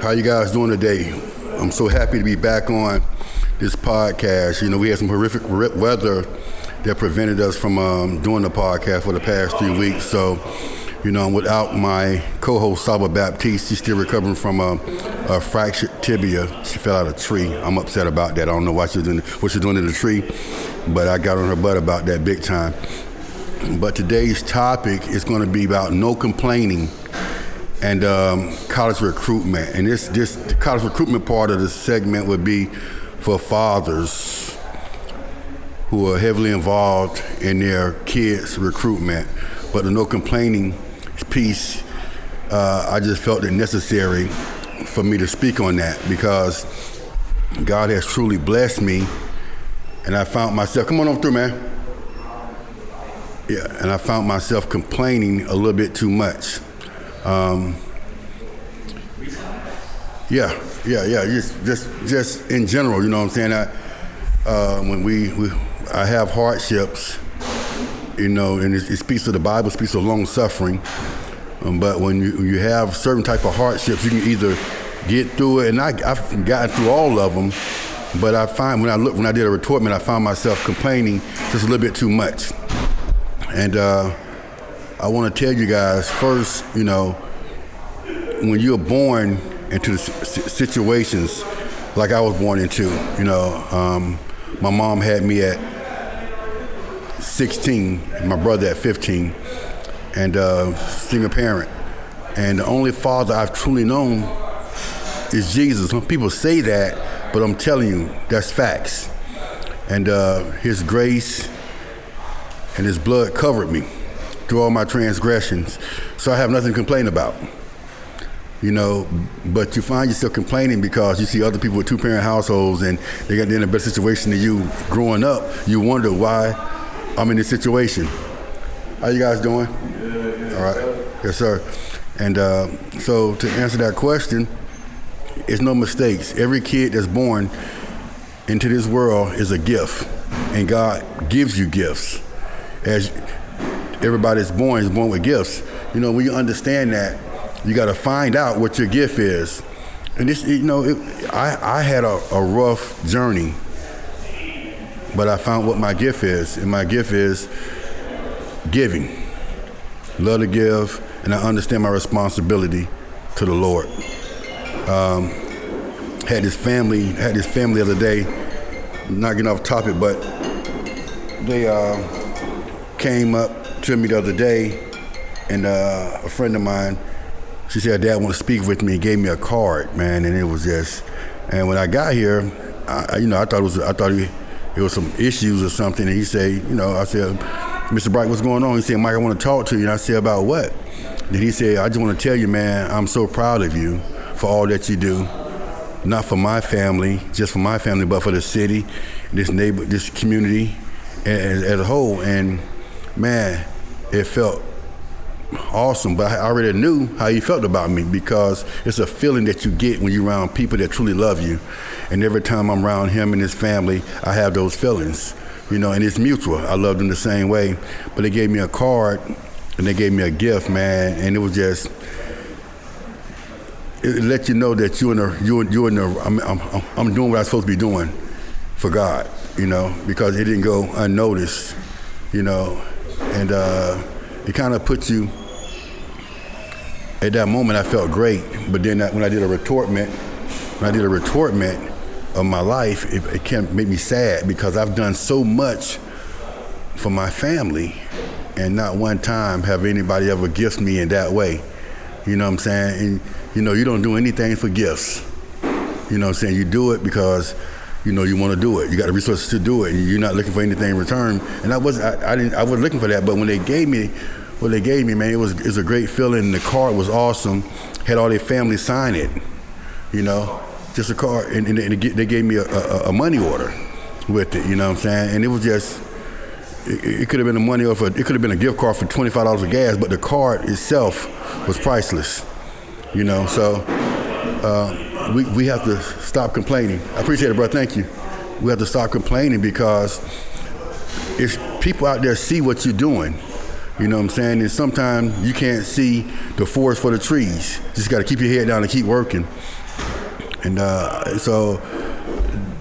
How you guys doing today? I'm so happy to be back on this podcast. You know, we had some horrific weather that prevented us from doing the podcast for the past 3 weeks. So, you know, I'm without my co-host, Saba Baptiste. She's still recovering from a fractured tibia. She fell out of a tree. I'm upset about that. I don't know what she's doing in the tree, but I got on her butt about that big time. But today's topic is going to be about no complaining and college recruitment. And this college recruitment part of the segment would be for fathers who are heavily involved in their kids' recruitment. But the no complaining piece, I just felt it necessary for me to speak on that because God has truly blessed me, and I found myself, come on over through, man. Yeah, and I found myself complaining a little bit too much. Just in general, you know what I'm saying? When I have hardships, you know, and it speaks to the Bible, speaks of long suffering. But when you have certain type of hardships, you can either get through it, and I've gotten through all of them. But I find when I did a retort, I found myself complaining just a little bit too much. And I want to tell you guys first, you know, when you're born into the situations like I was born into, you know, my mom had me at 16, my brother at 15, and single parent. And the only father I've truly known is Jesus. Some people say that, but I'm telling you, that's facts. And his grace and his blood covered me through all my transgressions. So I have nothing to complain about. You know, but you find yourself complaining because you see other people with two-parent households and they're in a better situation than you growing up. You wonder why I'm in this situation. How you guys doing? All right. Yes, sir. And so to answer that question, it's no mistakes. Every kid that's born into this world is a gift, and God gives you gifts. As everybody that's born is born with gifts. You know, when you understand that, you got to find out what your gift is. And this, you know, I had a rough journey, but I found what my gift is. And my gift is giving. Love to give, and I understand my responsibility to the Lord. Had this family the other day, not getting off topic, but they came up to me the other day, and a friend of mine, she said, "Dad want to speak with me." He gave me a card, man, and it was just. And when I got here, I thought it was some issues or something. And he said, you know, I said, "Mr. Bright, what's going on?" He said, "Mike, I want to talk to you." And I said, "About what?" Then he said, "I just want to tell you, man, I'm so proud of you for all that you do, not for my family, just for my family, but for the city, this community as a whole." And man, it felt awesome, but I already knew how he felt about me because it's a feeling that you get when you're around people that truly love you. And every time I'm around him and his family, I have those feelings, you know, and it's mutual. I love them the same way. But they gave me a card and they gave me a gift, man, and it was just, it let you know that I'm doing what I'm supposed to be doing for God, you know, because it didn't go unnoticed, you know, and it kind of puts you, at that moment I felt great, but then when I did a retortment of my life, it can make me sad because I've done so much for my family and not one time have anybody ever gifted me in that way. You know what I'm saying? And you know, you don't do anything for gifts. You know what I'm saying? You do it because you know you want to do it. You got the resources to do it, and you're not looking for anything in return. And I wasn't looking for that. But when they gave me what they gave me, man, it was a great feeling. The card was awesome. Had all their family sign it. You know, just a card, and they gave me a money order with it. You know what I'm saying? And it was just. It could have been a money order. It could have been a gift card for $25 of gas, but the card itself was priceless. You know, so we have to stop complaining. I appreciate it, bro. Thank you. We have to stop complaining because if people out there see what you're doing, you know what I'm saying? And sometimes you can't see the forest for the trees. You just got to keep your head down and keep working. And so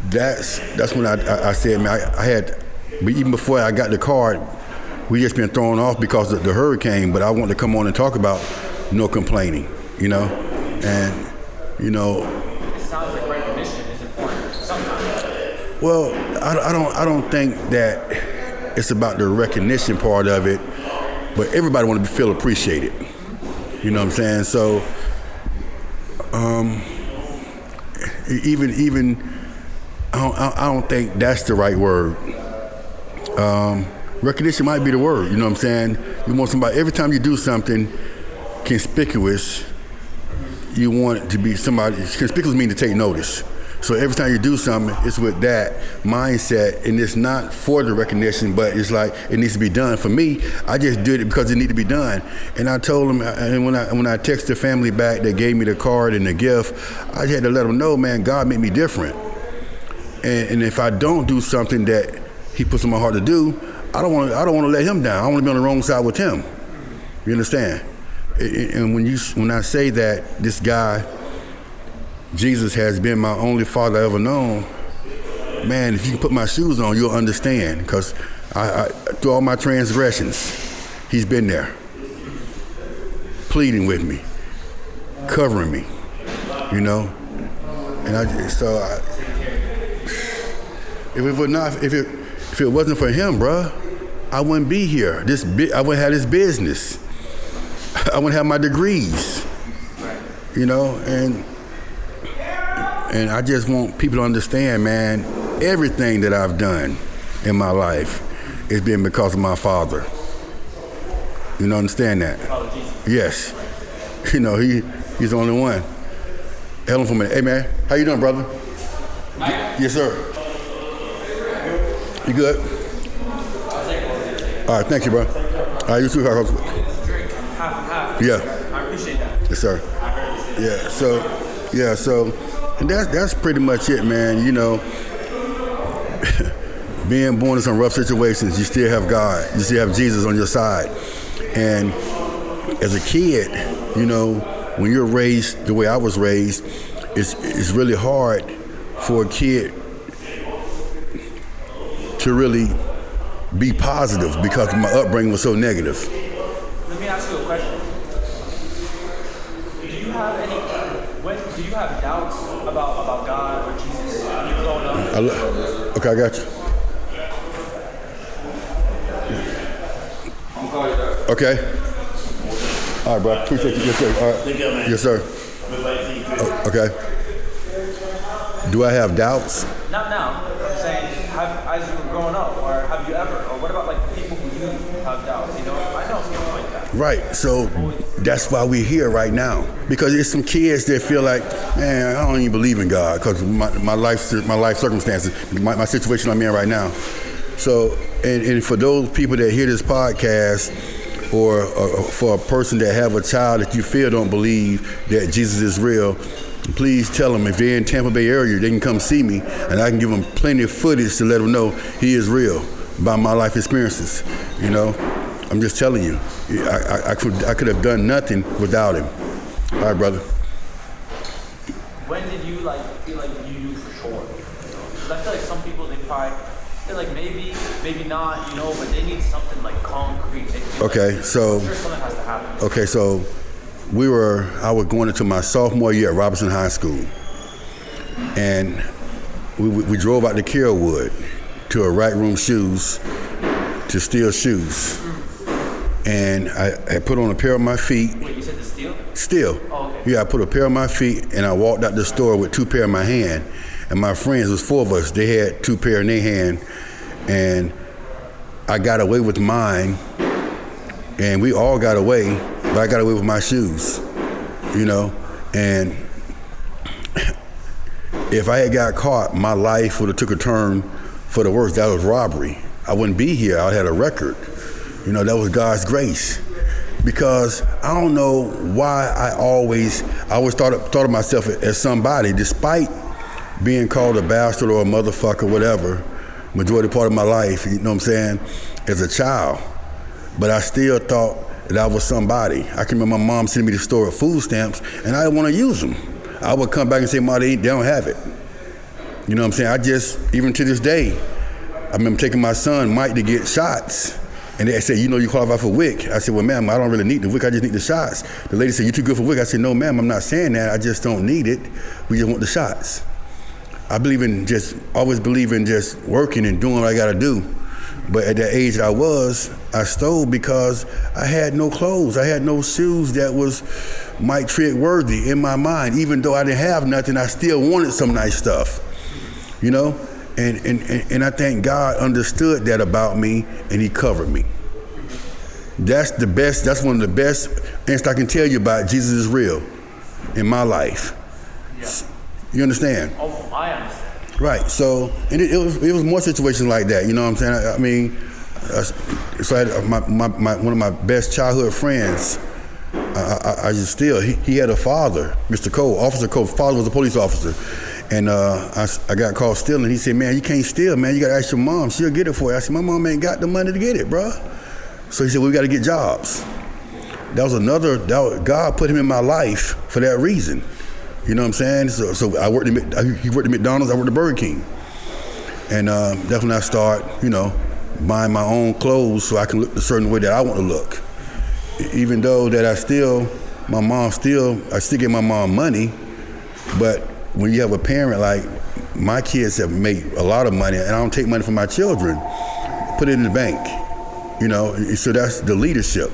that's when I said, man, I had, but even before I got the card, we just been thrown off because of the hurricane, but I wanted to come on and talk about no complaining, you know? And, you know. It sounds like recognition is important sometimes. Well, I don't think that it's about the recognition part of it, but everybody want to feel appreciated. You know what I'm saying? So, even I don't think that's the right word. Recognition might be the word. You know what I'm saying? You want somebody, every time you do something conspicuous, you want it to be somebody. Conspicuous means to take notice. So every time you do something, it's with that mindset, and it's not for the recognition, but it's like it needs to be done. For me, I just did it because it needed to be done. And I told them, and when I texted the family back, they gave me the card and the gift. I had to let them know, man, God made me different. And if I don't do something that He puts in my heart to do, I don't want to let Him down. I want to be on the wrong side with Him. You understand? And when I say that this guy, Jesus, has been my only father I ever known, man, if you can put my shoes on, you'll understand. Because I through all my transgressions, He's been there, pleading with me, covering me, you know. And if it wasn't for Him, bruh, I wouldn't be here. I wouldn't have this business. I wouldn't have my degrees, you know. And I just want people to understand, man, everything that I've done in my life has been because of my father. You know, understand that? Yes. You know, he's the only one. Hell for a minute. Hey, man, how you doing, brother? Yes, sir. You good? All right, thank you, bro. All right, you too. Drink half and half. Yeah. I appreciate that. Yes, sir. Yeah, so, and that's pretty much it, man. You know, being born in some rough situations, you still have God. You still have Jesus on your side. And as a kid, you know, when you're raised the way I was raised, it's really hard for a kid to really be positive because my upbringing was so negative. Let me ask you a question. Do you have doubts about God or Jesus when you're growing up? Okay, I got you. Okay. All right, bro. Appreciate you. Yes, sir. All right. Yes, sir. Okay. Do I have doubts? Not now. I'm saying, as you were growing up, or have you ever, or what about like people who do have doubts? You know, I know something like that. Right. So that's why we're here right now, because there's some kids that feel like, man, I don't even believe in God because my life circumstances, my situation I'm in right now. So, and for those people that hear this podcast, or for a person that have a child that you feel don't believe that Jesus is real, please tell them if they're in Tampa Bay area, they can come see me, and I can give them plenty of footage to let them know He is real by my life experiences. You know, I'm just telling you, I could have done nothing without Him. All right, brother. When did you feel like you knew for sure? Because I feel like some people they're like maybe not, you know, but they need something like concrete. Okay, so. I'm sure something has to happen. Okay, so I was going into my sophomore year at Robertson High School, and we drove out to Carrollwood to a Rack Room Shoes to steal shoes. And I put on a pair of my feet. Wait, you said to steal? Steal. Oh, okay. Yeah, I put a pair of my feet, and I walked out the store with 2 pair in my hand. And my friends, it was 4 of us, they had 2 pair in their hand, and I got away with mine, and we all got away, but I got away with my shoes, you know. And if I had got caught, my life would have took a turn for the worse. That was robbery. I wouldn't be here. I had a record. You know, that was God's grace. Because I don't know why I always thought of myself as somebody, despite being called a bastard or a motherfucker, whatever, majority part of my life, you know what I'm saying, as a child. But I still thought that I was somebody. I can remember my mom sending me to the store with food stamps, and I didn't want to use them. I would come back and say, Ma, they don't have it. You know what I'm saying? Even to this day, I remember taking my son, Mike, to get shots. And they said, you qualify for WIC. I said, well, ma'am, I don't really need the WIC, I just need the shots. The lady said, you too good for WIC. I said, no, ma'am, I'm not saying that. I just don't need it. We just want the shots. I always believe in just working and doing what I gotta do. But at that age that I stole because I had no clothes. I had no shoes that was Mike Trigg worthy in my mind. Even though I didn't have nothing, I still wanted some nice stuff, And I think God understood that about me, and he covered me. That's one of the best things I can tell you about Jesus is real in my life. Yeah. You understand? Oh, I understand. Right. So, and it was more situations like that. You know what I'm saying? So I had one of my best childhood friends. He had a father, Mr. Cole, Officer Cole. Father was a police officer. And I got called stealing. He said, man, you can't steal, man. You got to ask your mom. She'll get it for you. I said, my mom ain't got the money to get it, bro. So he said, well, we got to get jobs. God put him in my life for that reason. You know what I'm saying? So he worked at McDonald's, I worked at Burger King. And that's when I start, buying my own clothes so I can look the certain way that I want to look. Even though that I still get my mom money, but when you have a parent like my kids have made a lot of money and I don't take money from my children, put it in the bank, so that's the leadership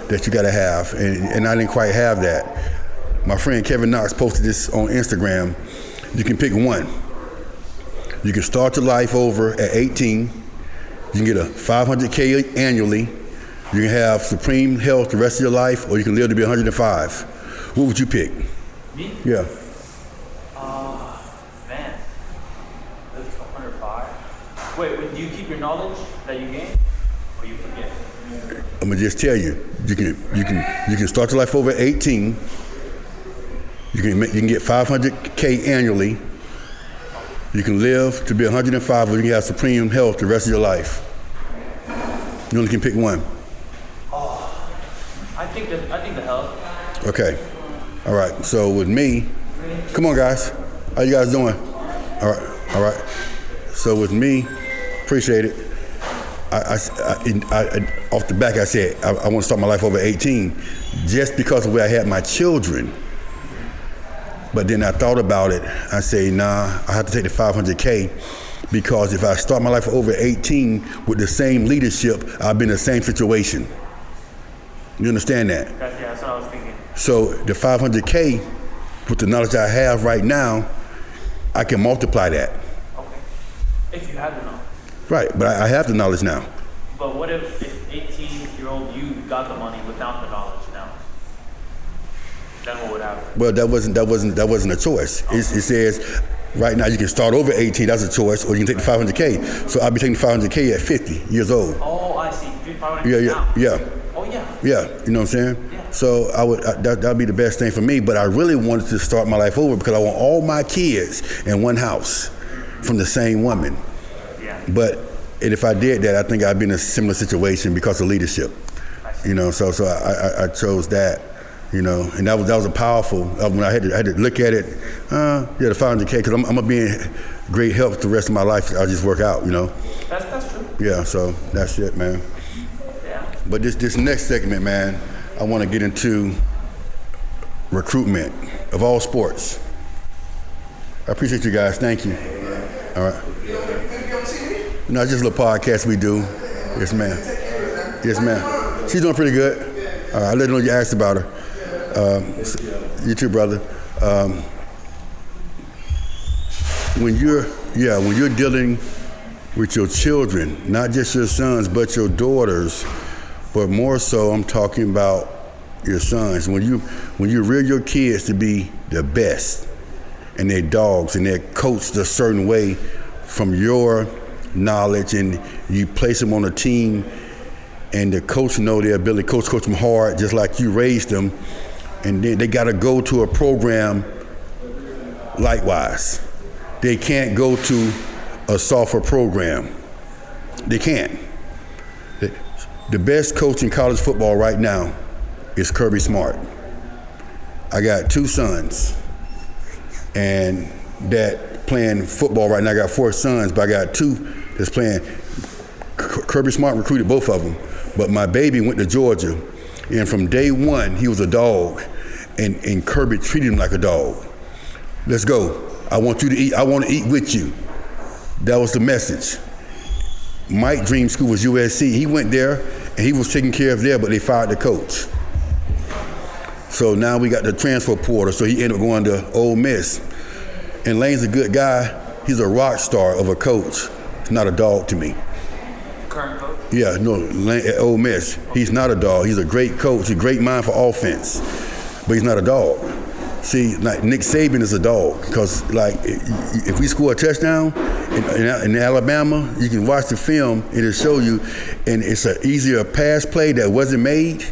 that you gotta have, and I didn't quite have that. My friend Kevin Knox posted this on Instagram. You can pick one. You can start your life over at 18. You can get a $500K annually. You can have supreme health the rest of your life, or you can live to be 105. What would you pick? Me? Yeah. Man, live to 105. Wait, do you keep your knowledge that you gain, or you forget? I'm gonna just tell you. You can start your life over at 18. You can get $500K annually. You can live to be 105, or you can have supreme health the rest of your life. You only can pick one. I think the health. Okay. All right. So with me, come on, guys. How you guys doing? All right. So with me, appreciate it. I off the back, I said I want to start my life over 18, just because of where I had my children. But then I thought about it. I say, nah, I have to take the $500K, because if I start my life over 18 with the same leadership, I'll be in the same situation. You understand that? That's what I was thinking. So the $500K, with the knowledge I have right now, I can multiply that. Okay. If you have the knowledge. Right, but I have the knowledge now. But what if 18-year-old you got the money without the knowledge now? Then what would happen? Well, that wasn't a choice. It says right now you can start over 18. That's a choice, or you can take the $500K. So I'll be taking the $500K at 50 years old. Oh, I see. $500K Yeah. Oh yeah. Yeah, you know what I'm saying? Yeah. So that'd be the best thing for me. But I really wanted to start my life over because I want all my kids in one house from the same woman. Yeah. But if I did that, I think I'd be in a similar situation because of leadership. So I chose that. And that was a powerful. When I had to look at it, the $500K, because I'm gonna be in great health the rest of my life. I'll just work out, That's true. Yeah, so that's it, man. Yeah. But this next segment, man, I want to get into recruitment of all sports. I appreciate you guys. Thank you. All right. No, it's just a little podcast we do. Yes, ma'am. Yes, ma'am. She's doing pretty good. All right, I let her know you asked about her. You too, brother. When you're dealing with your children, not just your sons, but your daughters, but more so, I'm talking about your sons. When you rear your kids to be the best, and they're dogs, and they're coached a certain way from your knowledge, and you place them on a team, and the coach know their ability. Coach them hard, just like you raised them. And then they got to go to a program likewise. They can't go to a software program. They can't. The best coach in college football right now is Kirby Smart. I got two sons. and that playing football right now. I got 4 sons, but I got 2 that's playing. Kirby Smart recruited both of them, but my baby went to Georgia, and from day one he was a dog, and Kirby treated him like a dog. Let's go. I want you to eat. I want to eat with you. That was the message. Mike's dream school was USC. He went there, and he was taken care of there, but they fired the coach. So now we got the transfer portal, so he ended up going to Ole Miss. And Lane's a good guy. He's a rock star of a coach. He's not a dog to me. Current coach? Yeah, no, Lane at Ole Miss. He's not a dog. He's a great coach, a great mind for offense, but he's not a dog. See, like Nick Saban is a dog, because like if we score a touchdown in Alabama, you can watch the film, it'll show you, and it's an easier pass play that wasn't made.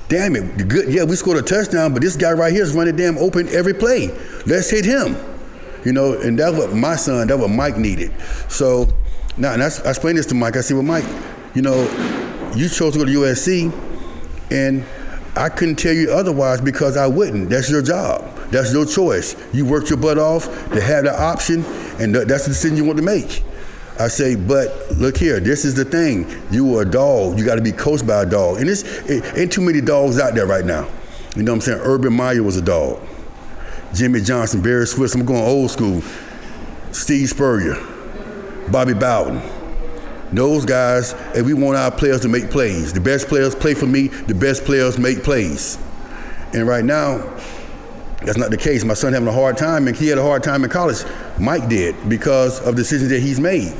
Damn it, good. Yeah, we scored a touchdown, but this guy right here is running damn open every play. Let's hit him. You know, and that's what my son, that's what Mike needed. So now, and I explained this to Mike. I said, well, Mike, you know, you chose to go to USC, and I couldn't tell you otherwise because I wouldn't. That's your job. That's your choice. You worked your butt off to have the option, and that's the decision you want to make. I say, but look here, this is the thing. You are a dog. You got to be coached by a dog. And ain't too many dogs out there right now. You know what I'm saying? Urban Meyer was a dog. Jimmy Johnson, Barry Swiss, I'm going old school. Steve Spurrier, Bobby Bowden. Those guys, and we want our players to make plays. The best players play for me, the best players make plays. And right now, that's not the case. My son having a hard time, and he had a hard time in college. Mike did, because of decisions that he's made.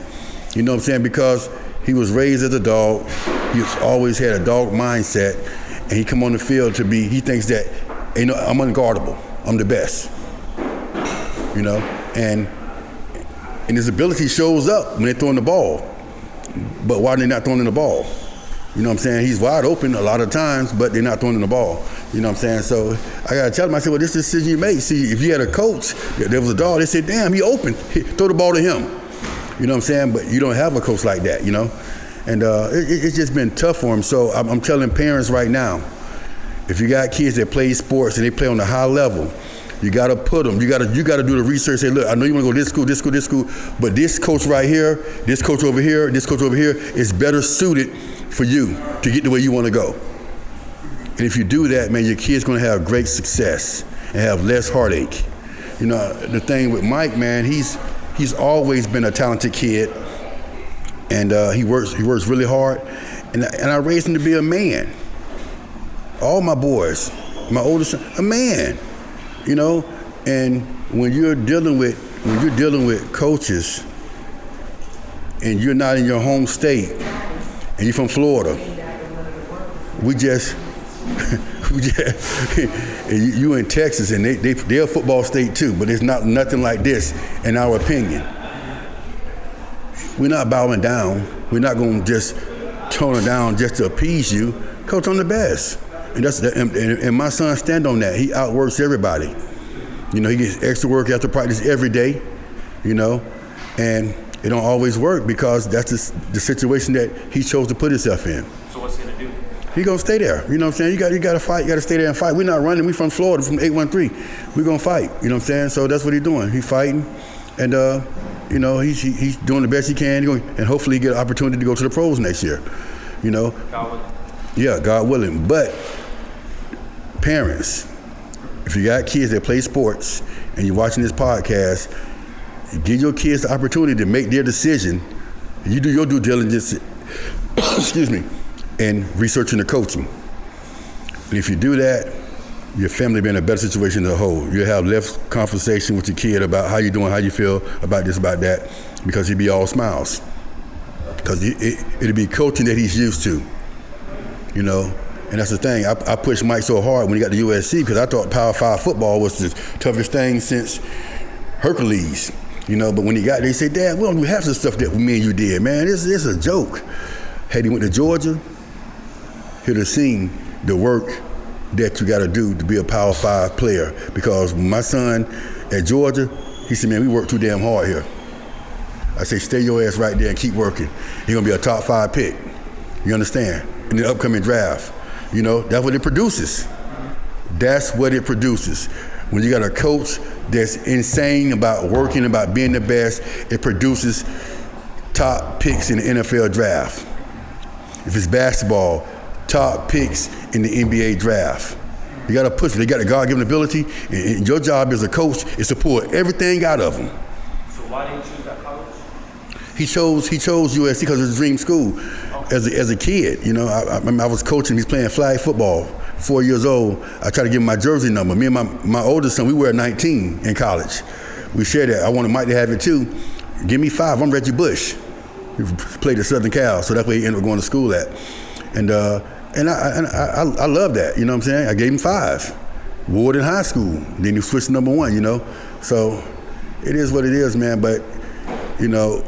You know what I'm saying? Because he was raised as a dog. He's always had a dog mindset, and he come on the field to be, he thinks that, you know, I'm unguardable. I'm the best. You know? And his ability shows up when they're throwing the ball. But why are they not throwing the ball? You know what I'm saying? He's wide open a lot of times, but they're not throwing the ball. You know what I'm saying? So I got to tell him, I said, well, this is the decision you made. See, if you had a coach, there was a dog, they said, damn, he open. Throw the ball to him. You know what I'm saying? But you don't have a coach like that, you know? And it's just been tough for him. So I'm telling parents right now, if you got kids that play sports and they play on a high level, you got to put them. You got to do the research. Say, look, I know you want to go this school, this school, this school, but this coach right here, this coach over here, this coach over here is better suited for you to get the way you want to go. And if you do that, man, your kid's going to have great success and have less heartache. You know, the thing with Mike, man, he's always been a talented kid, and he works really hard, and I raised him to be a man. All my boys, my oldest son, a man. You know, and when you're dealing with coaches and you're not in your home state and you're from Florida, you in Texas, and they're a football state too, but it's not nothing like this in our opinion. We're not bowing down. We're not going to just tone it down just to appease you. Coach, I'm the best. And my son stand on that. He outworks everybody. You know, he gets extra work after practice every day, you know, and it don't always work because that's the situation that he chose to put himself in. So what's he gonna do? He gonna stay there. You know what I'm saying? You got to fight. You got to stay there and fight. We're not running. We from Florida, from 813. We're gonna fight. You know what I'm saying? So that's what he's doing. He's fighting, and you know, he's doing the best he can, and hopefully he get an opportunity to go to the pros next year. You know. God willing. Yeah, God willing. But parents, if you got kids that play sports and you're watching this podcast, give your kids the opportunity to make their decision. You do your due diligence, excuse me, and researching the coaching. And if you do that, your family will be in a better situation as a whole. You'll have less conversation with your kid about how you're doing, how you feel about this, about that, because he'll be all smiles. Because it'll be coaching that he's used to, you know. And that's the thing. I pushed Mike so hard when he got to USC because I thought Power 5 football was the toughest thing since Hercules, you know. But when he got there, he said, Dad, we don't do half the stuff that me and you did, man. This is a joke. Had he went to Georgia, he'd have seen the work that you got to do to be a Power 5 player. Because my son at Georgia, he said, man, we work too damn hard here. I say, stay your ass right there and keep working. You're going to be a top 5 pick. You understand? In the upcoming draft. You know, that's what it produces. That's what it produces. When you got a coach that's insane about working, about being the best, it produces top picks in the NFL draft. If it's basketball, top picks in the NBA draft. You got to push them. They got a God-given ability, and your job as a coach is to pull everything out of them. So why did you choose that college? He chose USC because it was a dream school. As a kid, you know, I was coaching. He's playing flag football. 4 years old. I tried to give him my jersey number. Me and my oldest son, we were 19 in college. We shared that. I wanted Mike to have it too. Give me 5. I'm Reggie Bush. He played at Southern Cal, so that's where he ended up going to school at. And I love that. You know what I'm saying? I gave him 5. Ward in high school. Then he switched to number 1. You know, so it is what it is, man. But you know,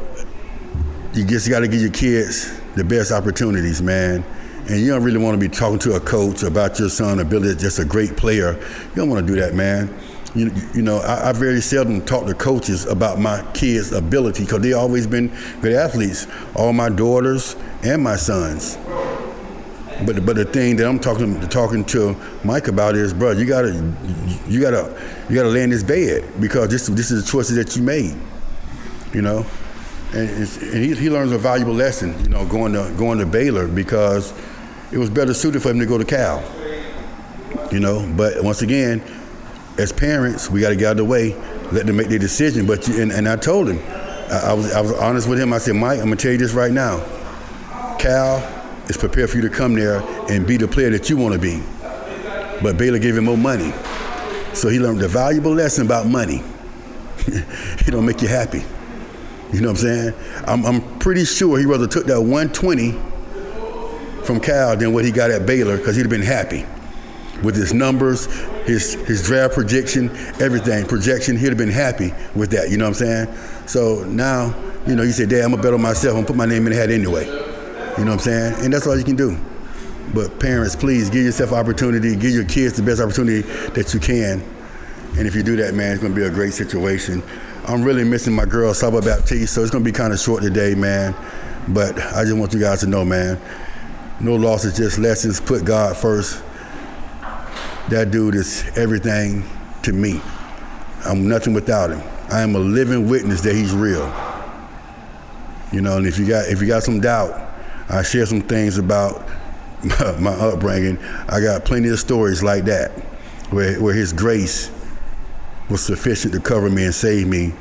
you just got to give your kids the best opportunities, man. And you don't really want to be talking to a coach about your son's ability, just a great player. You don't want to do that, man. You know, I very seldom talk to coaches about my kids' ability because they always been great athletes. All my daughters and my sons. But the thing that I'm talking to Mike about is, bro, you gotta lay in this bed because this is the choices that you made. You know. And he learns a valuable lesson, you know, going to Baylor because it was better suited for him to go to Cal, you know. But once again, as parents, we got to get out of the way, let them make their decision. But and I told him, I was honest with him. I said, Mike, I'm gonna tell you this right now. Cal is prepared for you to come there and be the player that you want to be. But Baylor gave him more money, so he learned a valuable lesson about money. It don't make you happy. You know what I'm saying? I'm pretty sure he rather took that 120 from Cal than what he got at Baylor because he'd have been happy with his numbers, his draft projection, everything, projection. He'd have been happy with that. You know what I'm saying? So now, you know, he said, Dad, I'm gonna bet on myself. I'm gonna put my name in the hat anyway. You know what I'm saying? And that's all you can do. But parents, please give yourself opportunity, give your kids the best opportunity that you can. And if you do that, man, it's gonna be a great situation. I'm really missing my girl, Saba Baptiste, so it's gonna be kind of short today, man. But I just want you guys to know, man, no losses, just lessons. Put God first. That dude is everything to me. I'm nothing without him. I am a living witness that he's real. You know, and if you got some doubt, I share some things about my upbringing. I got plenty of stories like that, where his grace was sufficient to cover me and save me.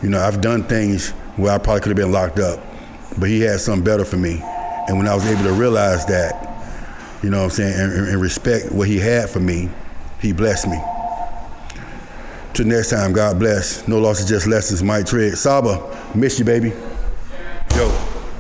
You know, I've done things where I probably could have been locked up, but he had something better for me. And when I was able to realize that, you know what I'm saying, and respect what he had for me, he blessed me. Till next time, God bless. No losses, just lessons. Mike Trigg. Saba, miss you, baby. Yo.